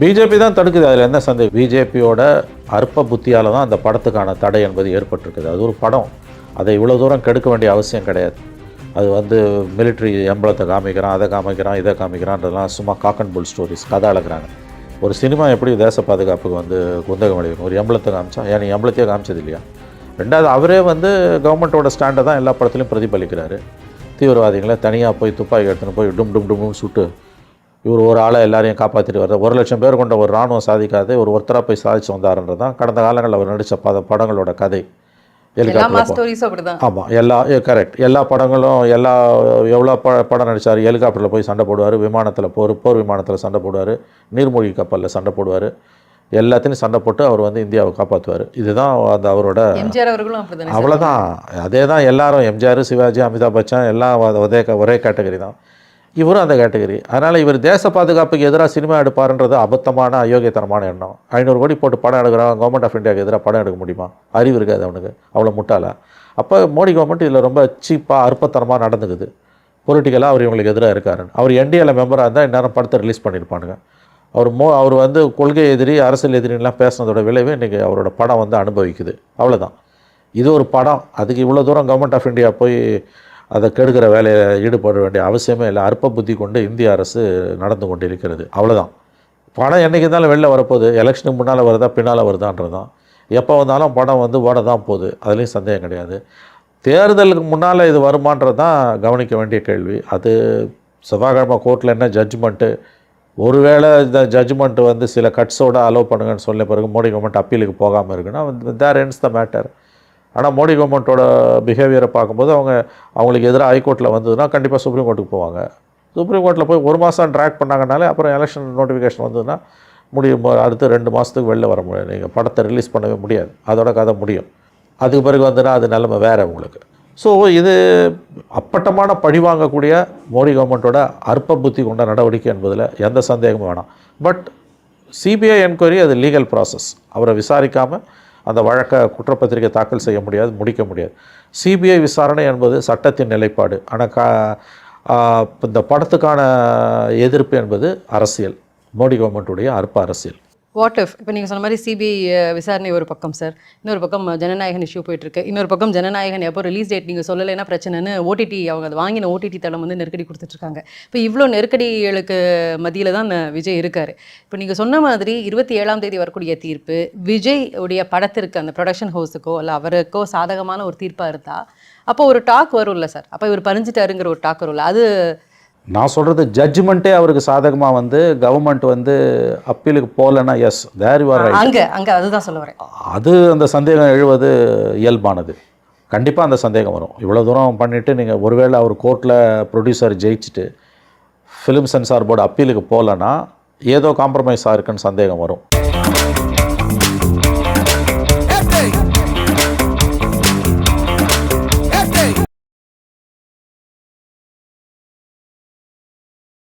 BJP தான் தடுக்குது, அதில் என்ன சந்தேகம். பிஜேபியோட அற்ப புத்தியால் தான் அந்த படத்துக்கான தடை என்பது ஏற்பட்டிருக்குது. அது ஒரு படம், அதை இவ்வளோ தூரம் கெடுக்க வேண்டிய அவசியம் கிடையாது. அது வந்து மிலிட்ரி எம்பளத்தை காமிக்கிறான், அதை காமிக்கிறான், இதை காமிக்கிறான்றதெல்லாம் சும்மா காக் அண்ட் புல் ஸ்டோரிஸ், கதை அழகிறாங்க. ஒரு சினிமா எப்படி தேச பாதுகாப்புக்கு வந்து குந்தகம் அளிக்கும்? ஒரு எம்பளத்தை காமிச்சா ஏன் நீ எம்பளத்தையே காமிச்சது இல்லையா? ரெண்டாவது அவரே வந்து கவர்மெண்ட்டோட ஸ்டாண்டை தான் எல்லா படத்துலையும் பிரதிபலிக்கிறாரு. தீவிரவாதிகளை தனியாக போய் துப்பாக்கி எடுத்துன்னு போய் டும் டும் டும்னு சுட்டு இவர் ஒரு ஆளை எல்லாரையும் காப்பாற்றிட்டு வர்றார். 1,00,000 பேர் கொண்ட ஒரு இராணுவம் சாதிக்காது, ஒருத்தராக போய் சாதிச்சு வந்தாருன்றது தான் கடந்த காலங்களில் அவர் நடித்த படங்களோட கதை. ஆமாம், கரெக்ட். எல்லா படங்களும் எவ்வளோ படம் நடித்தார். ஹெலிகாப்டரில் போய் சண்டை போடுவார், விமானத்தில் போர் விமானத்தில் சண்டை போடுவார், நீர்மூழ்கி கப்பலில் சண்டை போடுவார், எல்லாத்தையும் சண்டை போட்டு அவர் வந்து இந்தியாவை காப்பாற்றுவார். இதுதான் அந்த அவரோட. அவ்வளோதான், அதே தான் எல்லாரும். எம்ஜிஆர், சிவாஜி, அமிதாப் பச்சன் எல்லாம் ஒரே கேட்டகரி தான். இவரும் அந்த கேட்டகரி. அதனால் இவர் தேச பாதுகாப்புக்கு எதிராக சினிமா எடுப்பார்ன்றது அபத்தமான அயோக்கியத்தனமான எண்ணம். 500 கோடி போட்டு படம் எடுக்கிறான், கவர்மெண்ட் ஆஃப் இந்தியாவுக்கு எதிராக படம் எடுக்க முடியுமா? அறிவு இருக்காது அவனுக்கு, அவ்வளோ முட்டாளா? அப்போ மோடி கவர்மெண்ட் இதில் ரொம்ப சீப்பாக அற்பத்தனமாக நடந்துக்குது. பொலிட்டிக்கலாக அவர் இவங்களுக்கு எதிராக இருக்காருன்னு. அவர் என்டிஏல மெம்பராக இருந்தால் இந்நேரம் படத்தை ரிலீஸ் பண்ணியிருப்பானுங்க. அவர் வந்து கொள்கை எதிரி, அரசியல் எதிரிலாம் பேசுனதோட விளைவு இன்றைக்கி அவரோட படம் வந்து அனுபவிக்குது. அவ்வளோதான். இது ஒரு படம், அதுக்கு இவ்வளோ தூரம் கவர்மெண்ட் ஆஃப் இந்தியா போய் அதை கெடுக்கிற வேலையை ஈடுபட வேண்டிய அவசியமே இல்லை. அற்ப புத்தி கொண்டு இந்திய அரசு நடந்து கொண்டு இருக்கிறது. அவ்வளோதான். படம் என்றைக்கு இருந்தாலும் வெளில வரப்போகுது. எலெக்ஷனுக்கு முன்னால் வருதா பின்னால் வருதான்றது தான். எப்போ வந்தாலும் படம் வந்து ஓட தான் போகுது, அதுலேயும் சந்தேகம் கிடையாது. தேர்தலுக்கு முன்னால் இது வருமானது தான் கவனிக்க வேண்டிய கேள்வி. அது செவ்வாய்க்கிழமை கோர்ட்டில் என்ன ஜட்ஜ்மெண்ட்டு, ஒருவேளை இந்த ஜட்ஜ்மெண்ட்டு வந்து சில கட்ஸோடு அலோவ் பண்ணுங்கன்னு சொல்ல பிறகு மோடி கவர்மெண்ட் அப்பீலுக்கு போகாமல் இருக்குன்னா தேர் எண்ட்ஸ் த மேட்டர். ஆனால் மோடி கவர்மெண்ட்டோட பிஹேவியரை பார்க்கும்போது அவங்களுக்கு எதிராக ஹைகோர்ட்டில் வந்ததுன்னா கண்டிப்பாக சுப்ரீம் கோர்ட்டுக்கு போவாங்க. சுப்ரீம் கோர்ட்டில் போய் 1 மாதம் ட்ராக் பண்ணாங்கனாலே அப்புறம் எலெக்ஷன் நோட்டிஃபிகேஷன் வந்ததுன்னா முடியும். அடுத்து 2 மாதத்துக்கு வெளில வர முடியாது, நீங்கள் படத்தை ரிலீஸ் பண்ணவே முடியாது, அதோட கதை முடியும். அதுக்கு பிறகு வந்துன்னா அது நிலைமை வேறு உங்களுக்கு. ஸோ இது அப்பட்டமான பழி வாங்கக்கூடிய மோடி கவர்மெண்ட்டோட அற்ப புத்தி கொண்ட நடவடிக்கை என்பதில் எந்த சந்தேகமும் வேணாம். பட் சிபிஐ என்கொயரி அது லீகல் ப்ராசஸ். அவரை விசாரிக்காமல் அந்த வழக்கை குற்றப்பத்திரிகை தாக்கல் செய்ய முடியாது, முடிக்க முடியாது. சிபிஐ விசாரணை என்பது சட்டத்தின் நிலைப்பாடு. ஆனால் இந்த படத்துக்கான எதிர்ப்பு என்பது அரசியல், மோடி கவர்மெண்ட்டுடைய அற்ப அரசியல். வாட் இஃப் இப்போ நீங்கள் சொன்ன மாதிரி சிபிஐ விசாரணை ஒரு பக்கம் சார், இன்னொரு பக்கம் ஜனநாயகன் இஷ்யூ போயிட்டுருக்கு, இன்னொரு பக்கம் ஜனநாயகன் எப்போ ரிலீஸ் டேட் நீங்கள் சொல்லலைன்னா பிரச்சனைன்னு ஓடிடி அவங்க அதை வாங்கின ஓடிடி தளம் வந்து நெருக்கடி கொடுத்துட்ருக்காங்க. இப்போ இவ்வளோ நெருக்கடிகளுக்கு மத்தியில் தான் விஜய் இருக்கார். இப்போ நீங்கள் சொன்ன மாதிரி 27ஆம் தேதி வரக்கூடிய தீர்ப்பு விஜய் உடைய படத்திற்கு அந்த ப்ரொடக்ஷன் ஹவுஸுக்கோ இல்லை அவருக்கோ சாதகமான ஒரு தீர்ப்பாக இருந்தால் அப்போ ஒரு டாக் வரும்ல சார், அப்போ இவர் பறிஞ்சிட்டாருங்கிற ஒரு டாக் வரும்ல. அது நான் சொல்கிறது ஜட்ஜ்மெண்ட்டே அவருக்கு சாதகமாக வந்து கவர்மெண்ட் வந்து அப்பீலுக்கு போகலன்னா yes there you are right. அங்கே அதுதான் சொல்ல வரேன். அது அந்த சந்தேகம் எழுவது இயல்பானது. கண்டிப்பாக அந்த சந்தேகம் வரும். இவ்வளோ தூரம் பண்ணிவிட்டு நீங்கள் ஒருவேளை அவர் கோர்ட்டில் ப்ரொடியூசர் ஜெயிச்சுட்டு ஃபிலிம் சென்சார் போர்டு அப்பீலுக்கு போகலன்னா ஏதோ காம்ப்ரமைஸ் ஆகிருக்குன்னு சந்தேகம் வரும்.